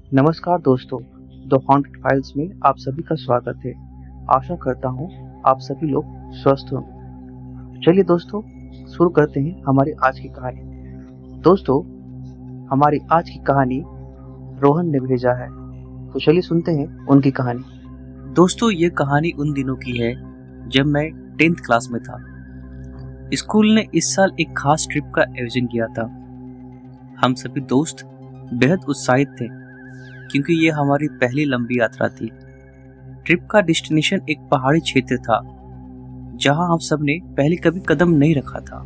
नमस्कार दोस्तों, the haunted files में आप सभी का स्वागत है। आशा करता हूँ आप सभी लोग स्वस्थ होंगे। चलिए दोस्तों, शुरू करते हैं हमारी आज की कहानी। दोस्तों, हमारी आज की कहानी रोहन ने भेजा है, तो चलिए सुनते हैं उनकी कहानी। दोस्तों, ये कहानी उन दिनों की है जब मैं 10th क्लास में था। स्कूल ने इस साल एक खास ट्रिप का आयोजन किया था। हम सभी दोस्त बेहद उत्साहित थे क्योंकि ये हमारी पहली लंबी यात्रा थी। ट्रिप का डेस्टिनेशन एक पहाड़ी क्षेत्र था जहां हम सब ने पहले कभी कदम नहीं रखा था।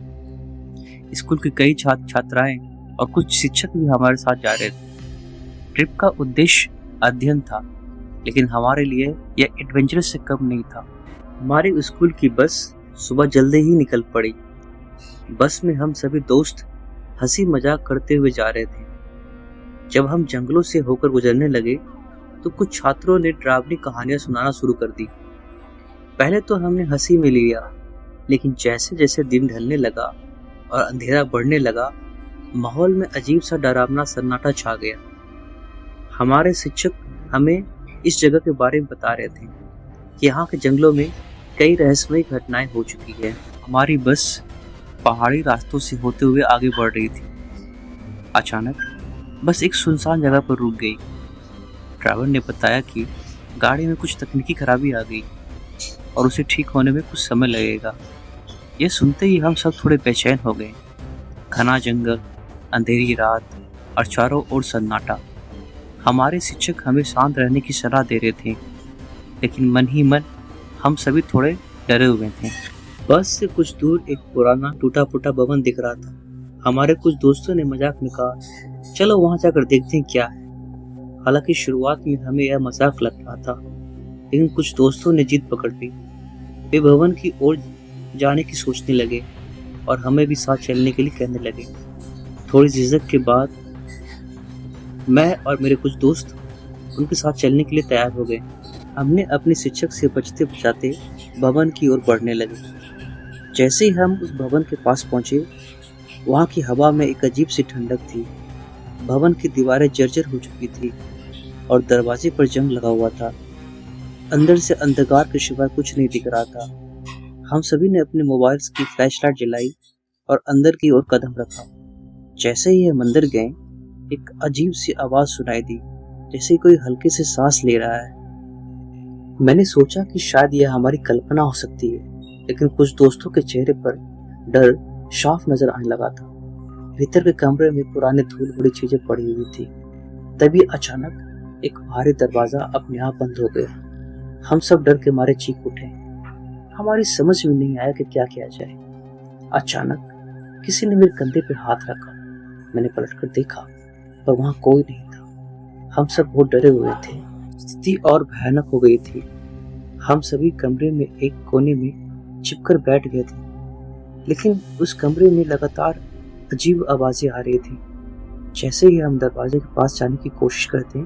स्कूल के कई छात्र छात्राएं और कुछ शिक्षक भी हमारे साथ जा रहे थे। ट्रिप का उद्देश्य अध्ययन था, लेकिन हमारे लिए यह एडवेंचरस से कम नहीं था। हमारे स्कूल की बस सुबह जल्दी ही निकल पड़ी। बस में हम सभी दोस्त हंसी मजाक करते हुए जा रहे थे। जब हम जंगलों से होकर गुजरने लगे तो कुछ छात्रों ने डरावनी कहानियां सुनाना शुरू कर दी। पहले तो हमने हंसी में लिया, लेकिन जैसे जैसे दिन ढलने लगा और अंधेरा बढ़ने लगा, माहौल में अजीब सा डरावना सन्नाटा छा गया। हमारे शिक्षक हमें इस जगह के बारे में बता रहे थे कि यहाँ के जंगलों में कई रहस्यमयी घटनाएं हो चुकी है। हमारी बस पहाड़ी रास्तों से होते हुए आगे बढ़ रही थी। अचानक बस एक सुनसान जगह पर रुक गई। ड्राइवर ने बताया कि गाड़ी में कुछ तकनीकी खराबी आ गई और उसे ठीक होने में कुछ समय लगेगा। यह सुनते ही हम सब थोड़े बेचैन हो गए। घना जंगल, अंधेरी रात और चारों ओर सन्नाटा। हमारे शिक्षक हमें शांत रहने की सलाह दे रहे थे, लेकिन मन ही मन हम सभी थोड़े डरे हुए थे। बस से कुछ दूर एक पुराना टूटा फूटा भवन दिख रहा था। हमारे कुछ दोस्तों ने मजाक में कहा, चलो वहां जाकर देखते हैं क्या है। हालांकि शुरुआत में हमें यह मजाक लग रहा था, लेकिन कुछ दोस्तों ने जिद पकड़ ली। वे भवन की ओर जाने की सोचने लगे और हमें भी साथ चलने के लिए कहने लगे। थोड़ी झिझक के बाद मैं और मेरे कुछ दोस्त उनके साथ चलने के लिए तैयार हो गए। हमने अपने शिक्षक से बचते बचाते भवन की ओर बढ़ने लगे। जैसे ही हम उस भवन के पास पहुंचे, वहां की हवा में एक अजीब सी ठंडक थी। भवन की दीवारें जर्जर हो चुकी थी और दरवाजे पर जंग लगा हुआ था। अंदर से अंधकार के सिवाय कुछ नहीं दिख रहा था। हम सभी ने अपने मोबाइल्स की फ्लैशलाइट जलाई और अंदर की ओर कदम रखा। जैसे ही हम अंदर गए, एक अजीब सी आवाज सुनाई दी, जैसे कोई हल्के से सांस ले रहा है। मैंने सोचा कि शायद यह हमारी कल्पना हो सकती है, लेकिन कुछ दोस्तों के चेहरे पर डर साफ नजर आने लगा था। भीतर के कमरे में पुराने धूल भरी चीजें पड़ी हुई थी। तभी अचानक एक भारी दरवाजा अपने आप बंद हो गया। हम सब डर के मारे चीख उठे। हमारी समझ में नहीं आया कि क्या किया जाए। अचानक किसी ने मेरे कंधे पे हाथ रखा। मैंने पलटकर देखा, पर वहां कोई नहीं था। हम सब बहुत डरे हुए थे। स्थिति और भयानक हो गई थी। हम सभी कमरे में एक कोने में छिपकर बैठ गए थे, लेकिन उस कमरे में लगातार अजीब आवाजें आ रही थी। जैसे ही हम दरवाजे के पास जाने की कोशिश करते,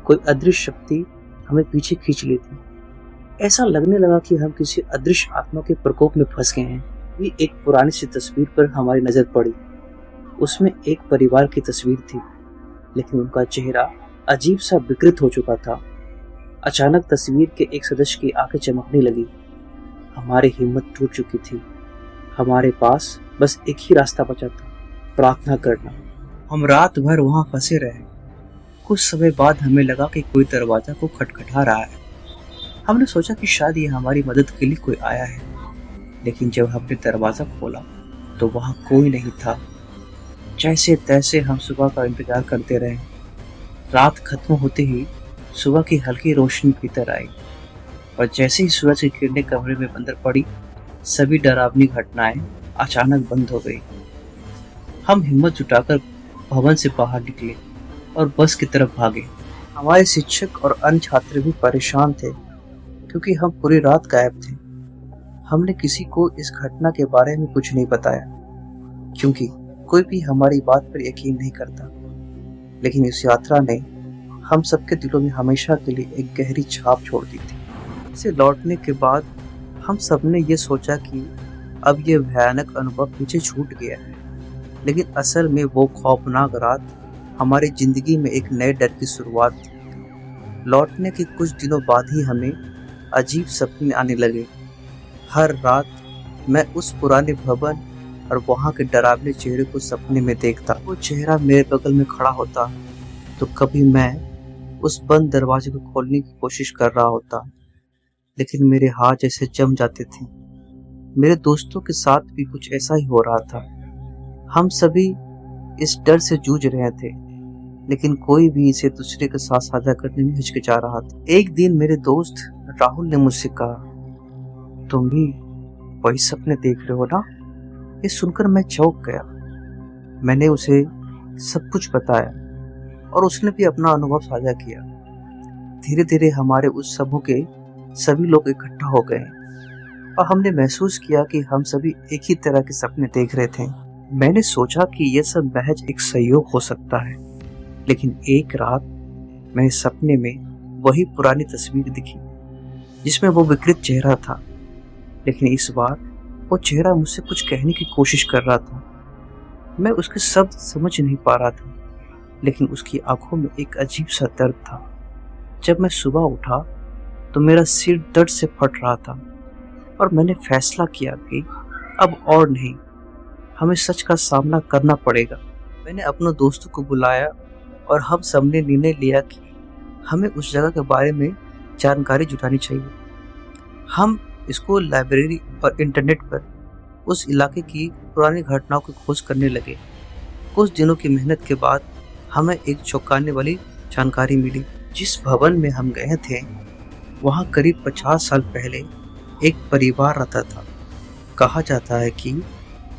कोई अदृश्य शक्ति हमें पीछे खींच लेती। ऐसा लगने लगा कि हम किसी अदृश्य आत्मा के प्रकोप में फंस गए हैं। भी एक पुरानी सी तस्वीर पर हमारी नजर पड़ी। उसमें एक परिवार की तस्वीर थी, लेकिन उनका चेहरा अजीब सा विकृत हो चुका था। अचानक तस्वीर के एक सदस्य की आंखें चमकने लगी। हमारी हिम्मत टूट चुकी थी। हमारे पास बस एक ही रास्ता बचा था, प्रार्थना करना। हम रात भर वहां फंसे रहे। कुछ समय बाद हमें लगा कि कोई दरवाजा को खटखटा रहा है। हमने सोचा कि शायद ये हमारी मदद के लिए कोई आया है, लेकिन जब हमने दरवाजा खोला तो वहां कोई नहीं था। जैसे तैसे हम सुबह का इंतजार करते रहे। रात खत्म होते ही सुबह की हल्की रोशनी भीतर आई, और जैसे ही सूरज की किरणें कमरे में अंदर पड़ी, सभी डरावनी घटनाएं अचानक बंद हो गई। हम हिम्मत जुटाकर भवन से बाहर निकले और बस की तरफ भागे। हमारे शिक्षक और अन्य छात्र भी परेशान थे, क्योंकि हम पूरी रात गायब थे। हमने किसी को इस घटना के बारे में कुछ नहीं बताया, क्योंकि कोई भी हमारी बात पर यकीन नहीं करता। लेकिन इस यात्रा ने हम सबके दिलों में हमेशा के लिए एक गहरी छाप छोड़ दी थी। इसे लौटने के बाद हम सबने ये सोचा कि अब यह भयानक अनुभव पीछे छूट गया है, लेकिन असल में वो खौफनाक रात हमारी जिंदगी में एक नए डर की शुरुआत थी। लौटने के कुछ दिनों बाद ही हमें अजीब सपने आने लगे। हर रात मैं उस पुराने भवन और वहाँ के डरावने चेहरे को सपने में देखता। वो चेहरा मेरे बगल में खड़ा होता तो कभी मैं उस बंद दरवाजे को खोलने की कोशिश कर रहा होता, लेकिन मेरे हाथ जैसे जम जाते थे। मेरे दोस्तों के साथ भी कुछ ऐसा ही हो रहा था। हम सभी इस डर से जूझ रहे थे, लेकिन कोई भी इसे दूसरे के साथ साझा करने में हिचकिचा रहा था। एक दिन मेरे दोस्त राहुल ने मुझसे कहा, तुम भी वही सपने देख रहे हो ना? ये सुनकर मैं चौंक गया। मैंने उसे सब कुछ बताया और उसने भी अपना अनुभव साझा किया। धीरे धीरे हमारे उस समूह के सभी लोग इकट्ठा हो गए और हमने महसूस किया कि हम सभी एक ही तरह के सपने देख रहे थे। मैंने सोचा कि यह सब महज एक संयोग हो सकता है, लेकिन एक रात मेरे सपने में वही पुरानी तस्वीर दिखी जिसमें वो विकृत चेहरा था, लेकिन इस बार वो चेहरा मुझसे कुछ कहने की कोशिश कर रहा था। मैं उसके शब्द समझ नहीं पा रहा था, लेकिन उसकी आंखों में एक अजीब सा दर्द था। जब मैं सुबह उठा तो मेरा सिर दर्द से फट रहा था और मैंने फैसला किया कि अब और नहीं, हमें सच का सामना करना पड़ेगा। मैंने अपने दोस्तों को बुलाया और हम सबने निर्णय लिया कि हमें उस जगह के बारे में जानकारी जुटानी चाहिए। हम स्कूल, लाइब्रेरी और इंटरनेट पर उस इलाके की पुरानी घटनाओं की खोज करने लगे। कुछ दिनों की मेहनत के बाद हमें एक चौंकाने वाली जानकारी मिली। जिस भवन में हम गए थे वहाँ करीब 50 साल पहले एक परिवार रहता था। कहा जाता है कि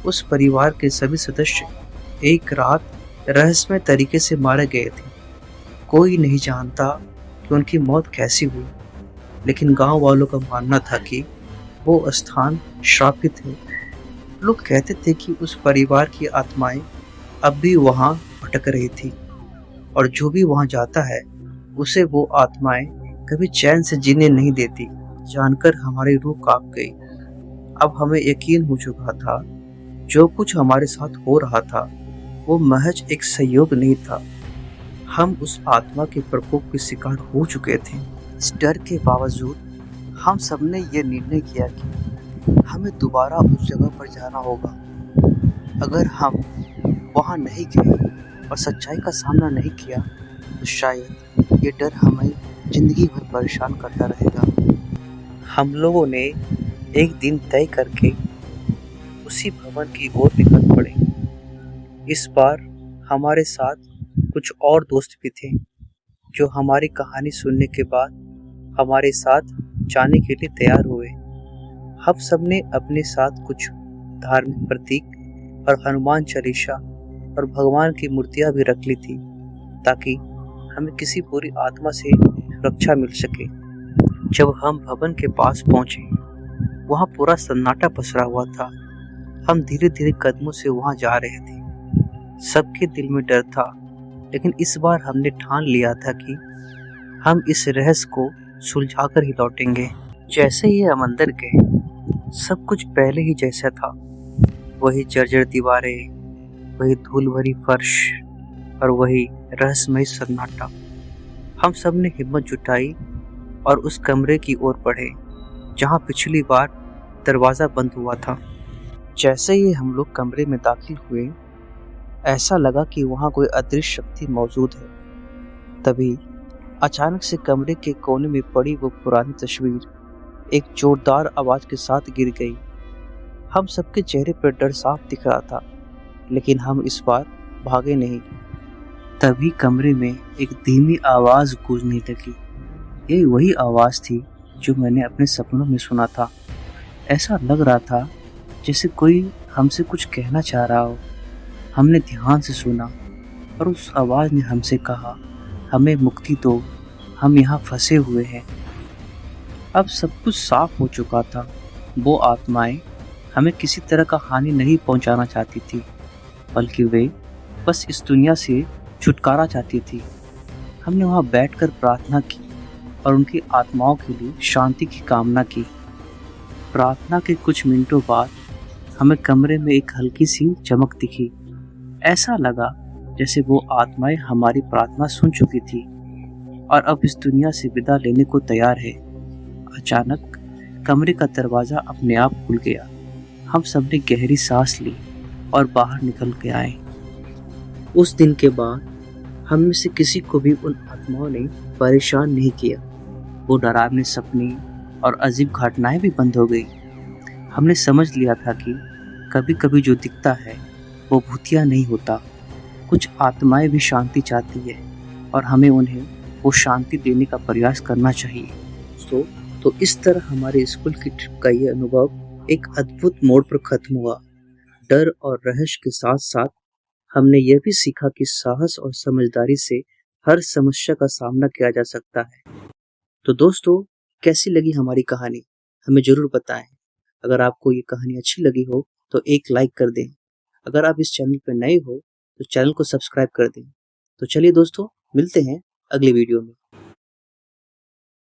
उस परिवार के सभी सदस्य एक रात रहस्यमय तरीके से मारे गए थे। कोई नहीं जानता कि उनकी मौत कैसी हुई, लेकिन गांव वालों का मानना था कि वो स्थान श्रापित है। लोग कहते थे कि उस परिवार की आत्माएं अब भी वहां भटक रही थी और जो भी वहां जाता है उसे वो आत्माएं कभी चैन से जीने नहीं देती। जानकर हमारी रूह कांप गई। अब हमें यकीन हो चुका था जो कुछ हमारे साथ हो रहा था वो महज एक संयोग नहीं था। हम उस आत्मा के प्रकोप के शिकार हो चुके थे। इस डर के बावजूद हम सबने ये निर्णय किया कि हमें दोबारा उस जगह पर जाना होगा। अगर हम वहाँ नहीं गए और सच्चाई का सामना नहीं किया तो शायद ये डर हमें जिंदगी भर परेशान करता रहेगा। हम लोगों ने एक दिन तय करके उसी भवन की ओर निकल पड़े। इस बार हमारे साथ कुछ और दोस्त भी थे जो हमारी कहानी सुनने के बाद हमारे साथ जाने के लिए तैयार हुए। हम सबने अपने साथ कुछ धार्मिक प्रतीक और हनुमान चालीसा और भगवान की मूर्तियां भी रख ली थी ताकि हमें किसी बुरी आत्मा से सुरक्षा मिल सके। जब हम भवन के पास पहुंचे वहां पूरा सन्नाटा पसरा हुआ था। हम धीरे धीरे कदमों से वहां जा रहे थे। सबके दिल में डर था, लेकिन इस बार हमने ठान लिया था कि हम इस रहस्य को सुलझाकर ही लौटेंगे। जैसे ही हम अंदर गए सब कुछ पहले ही जैसा था। वही जर्जर दीवारें, वही धूल भरी फर्श और वही रहस्यमय सन्नाटा। हम सब ने हिम्मत जुटाई और उस कमरे की ओर बढ़े जहां पिछली बार दरवाज़ा बंद हुआ था। जैसे ही हम लोग कमरे में दाखिल हुए ऐसा लगा कि वहां कोई अदृश्य शक्ति मौजूद है। तभी अचानक से कमरे के कोने में पड़ी वो पुरानी तस्वीर एक जोरदार आवाज के साथ गिर गई। हम सबके चेहरे पर डर साफ दिख रहा था, लेकिन हम इस बार भागे नहीं। तभी कमरे में एक धीमी आवाज गूंजने लगी। ये वही आवाज थी जो मैंने अपने सपनों में सुना था। ऐसा लग रहा था जैसे कोई हमसे कुछ कहना चाह रहा हो। हमने ध्यान से सुना और उस आवाज ने हमसे कहा, हमें मुक्ति दो, हम यहाँ फंसे हुए हैं। अब सब कुछ साफ हो चुका था। वो आत्माएं हमें किसी तरह का हानि नहीं पहुंचाना चाहती थी, बल्कि वे बस इस दुनिया से छुटकारा चाहती थी। हमने वहाँ बैठकर प्रार्थना की और उनकी आत्माओं के लिए शांति की कामना की। प्रार्थना के कुछ मिनटों बाद हमें कमरे में एक हल्की सी चमक दिखी। ऐसा लगा जैसे वो आत्माएं हमारी प्रार्थना सुन चुकी थी और अब इस दुनिया से विदा लेने को तैयार है। अचानक कमरे का दरवाजा अपने आप खुल गया। हम सबने गहरी सांस ली और बाहर निकल के आए। उस दिन के बाद हम में से किसी को भी उन आत्माओं ने परेशान नहीं किया। वो डरावने सपने और अजीब घटनाएं भी बंद हो गई। हमने समझ लिया था कि कभी कभी जो दिखता है वो भूतिया नहीं होता। कुछ आत्माएं भी शांति चाहती है और हमें उन्हें वो शांति देने का प्रयास करना चाहिए। तो इस तरह हमारे स्कूल की ट्रिप का ये अनुभव एक अद्भुत मोड़ पर खत्म हुआ। डर और रहस्य के साथ साथ हमने यह भी सीखा कि साहस और समझदारी से हर समस्या का सामना किया जा सकता है। तो दोस्तों, कैसी लगी हमारी कहानी हमें जरूर बताएं। अगर आपको ये कहानी अच्छी लगी हो तो एक लाइक कर दें। अगर आप इस चैनल पर नए हो तो चैनल को सब्सक्राइब कर दें। तो चलिए दोस्तों, मिलते हैं अगली वीडियो में।